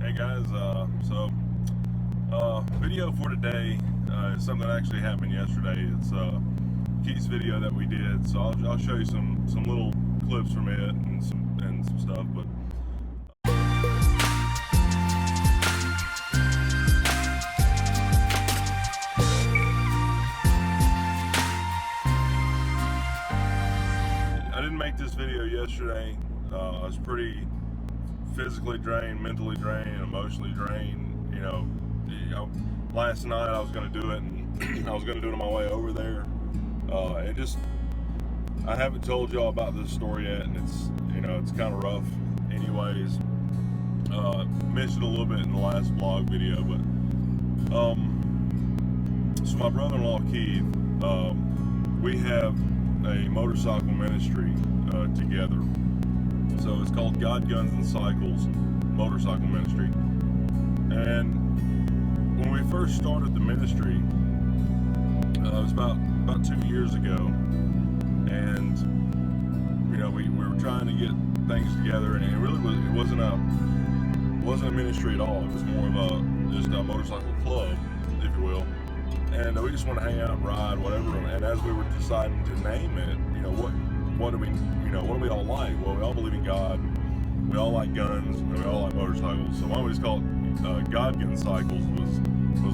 Hey guys, video for today is something that actually happened yesterday. It's Keith's video that we did, so I'll show you some little clips from it and some stuff. But I didn't make this video yesterday. I was pretty physically drained, mentally drained, emotionally drained. Last night I was going to do it, and I was going to do it on my way over there. I haven't told y'all about this story yet, and it's kind of rough. Anyways, mentioned a little bit in the last vlog video, but so my brother-in-law Keith, we have a motorcycle ministry together. So it's called God, Guns, and Cycles Motorcycle Ministry. And when we first started the ministry, it was about 2 years ago. And we were trying to get things together, and it wasn't a ministry at all. It was more of just a motorcycle club, if you will. And we just want to hang out and ride, whatever. And as we were deciding to name it, what do we all like? Well, we all believe in God. We all like guns. And we all like motorcycles. So why don't we just call it God, Guns, Cycles was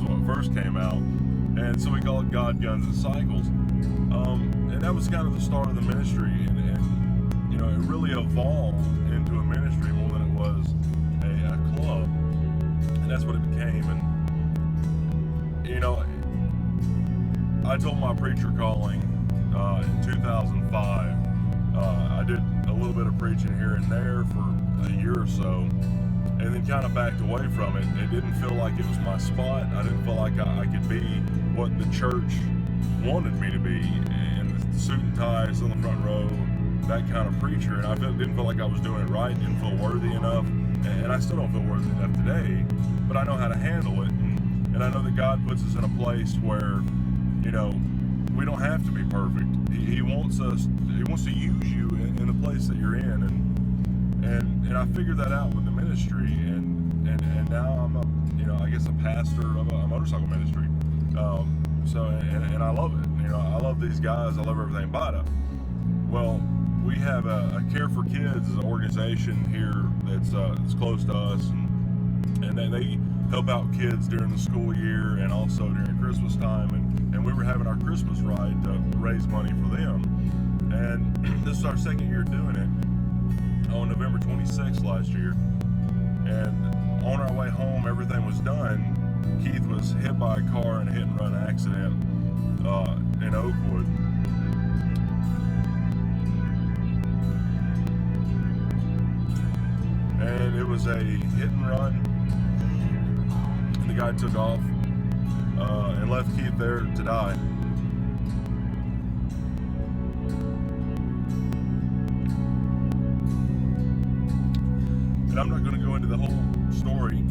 what first came out. And so we call it God, Guns, and Cycles. And that was kind of the start of the ministry. And it really evolved into a ministry more than it was a club. And that's what it became. And, I told my preacher calling in 2005. I did a little bit of preaching here and there for a year or so, and then kind of backed away from it. It didn't feel like it was my spot. I didn't feel like I could be what the church wanted me to be, and the suit and ties on the front row, that kind of preacher. And I didn't feel like I was doing it right, didn't feel worthy enough, and I still don't feel worthy enough today, but I know how to handle it. And I know that God puts us in a place where, we don't have to be perfect. He wants to use you in the place that you're in, and I figured that out with the ministry, and now I'm a pastor of a motorcycle ministry. And I love it. I love these guys. I love everything about it. Well, we have a Care for Kids organization here that's close to us, and they help out kids during the school year and also during Christmas time, and we were having our Christmas ride to raise money for them. And this is our second year doing it, on November 26th last year. And on our way home, everything was done. Keith was hit by a car in a hit-and-run accident in Oakwood. And it was a hit-and-run. The guy took off and left Keith there to die. And I'm not going to go into the whole story.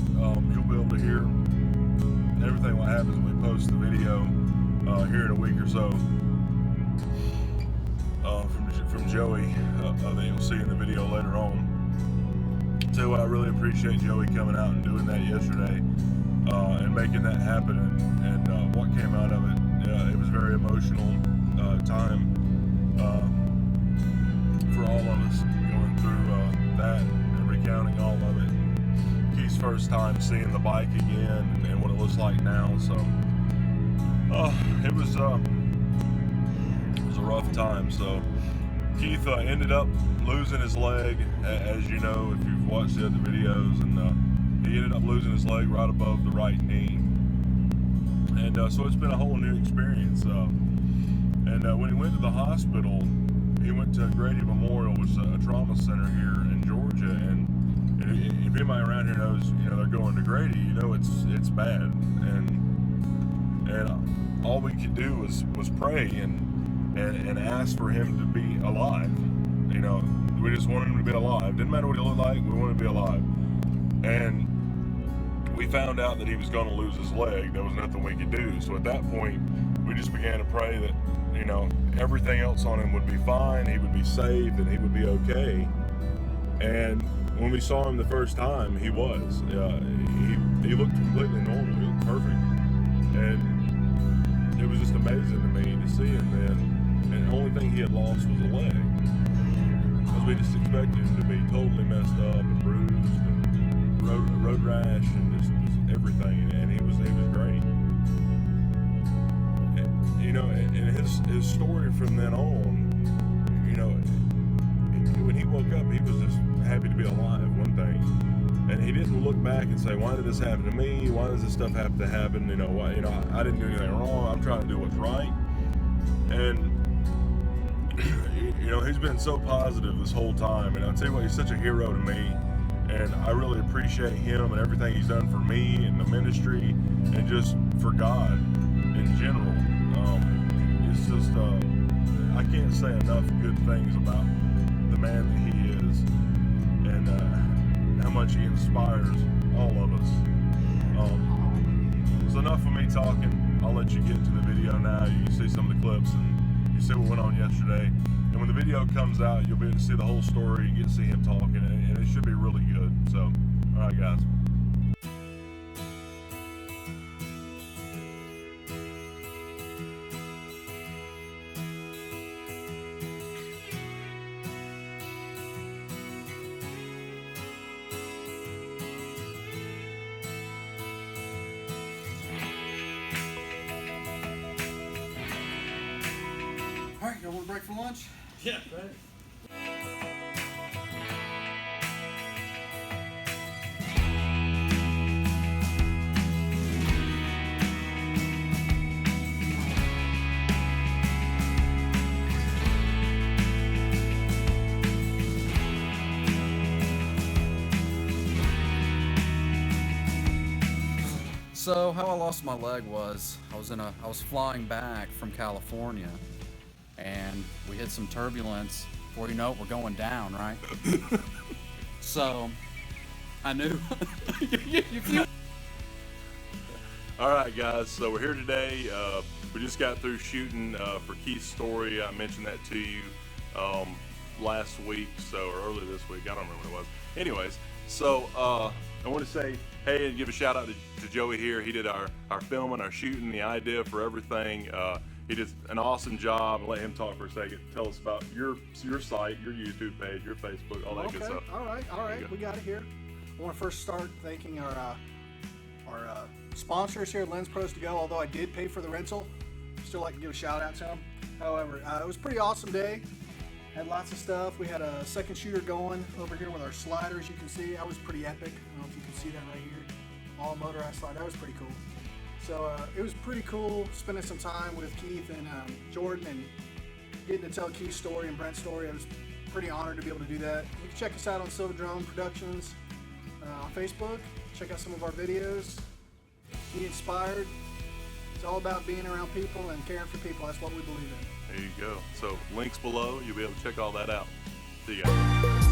You'll be able to hear everything what happens when we post the video here in a week or so from Joey that you'll see in the video later on. So I really appreciate Joey coming out and doing that yesterday. And making that happen, and what came out of it, it was a very emotional time for all of us going through that and recounting all of it. Keith's first time seeing the bike again and what it looks like now, so it was a rough time. So Keith ended up losing his leg, as you know if you've watched the other videos, and he ended up losing his leg right above the right knee. And so it's been a whole new experience. And when he went to the hospital, he went to Grady Memorial, which is a trauma center here in Georgia. And if anybody around here knows, they're going to Grady, it's bad. And all we could do was pray and ask for him to be alive. We just wanted him to be alive. Didn't matter what he looked like, we wanted to be alive. And we found out that he was going to lose his leg. There was nothing we could do. So at that point, we just began to pray that, everything else on him would be fine, he would be safe, and he would be okay. And when we saw him the first time, he was. He looked completely normal. He looked perfect, and it was just amazing to me to see him then. And the only thing he had lost was a leg, because we just expected him to be totally messed up and bruised and road rash and just everything. And he was great. And, you know, and his story from then on, you know, when he woke up, he was just happy to be alive, one thing. And he didn't look back and say, why did this happen to me? Why does this stuff have to happen? You know, why, you know, I didn't do anything wrong. I'm trying to do what's right. And, you know, he's been so positive this whole time. And I'll tell you what, he's such a hero to me. And I really appreciate him and everything he's done for me and the ministry and just for God in general. It's just, I can't say enough good things about the man that he is, and how much he inspires all of us. So enough of me talking. I'll let you get to the video now. You can see some of the clips and you see what went on yesterday. And when the video comes out, you'll be able to see the whole story and get to see him talking, and it should be really good. So, all right, guys. All right, y'all want a break for lunch? Yeah. Right. So how I lost my leg was I was flying back from California, and we hit some turbulence. Before you know it, we're going down, right? So I knew. All right, guys. So we're here today. We just got through shooting for Keith's story. I mentioned that to you last week, or early this week. I don't remember what it was. Anyways, so I want to say hey and give a shout out to Joey here. He did our filming, our shooting, the idea for everything. He did an awesome job. I'll let him talk for a second. Tell us about your site, your YouTube page, your Facebook, all that good stuff. All right. We got it here. I want to first start thanking our sponsors here at Lens Pros to Go. Although I did pay for the rental, still like to give a shout out to them. However, it was a pretty awesome day. Had lots of stuff. We had a second shooter going over here with our sliders. You can see that was pretty epic. I don't know if you can see that right here. All motorized slide. That was pretty cool. So it was pretty cool spending some time with Keith and Jordan and getting to tell Keith's story and Brent's story. I was pretty honored to be able to do that. You can check us out on Silver Drone Productions on Facebook. Check out some of our videos. Be inspired. It's all about being around people and caring for people. That's what we believe in. There you go. So links below. You'll be able to check all that out. See you guys.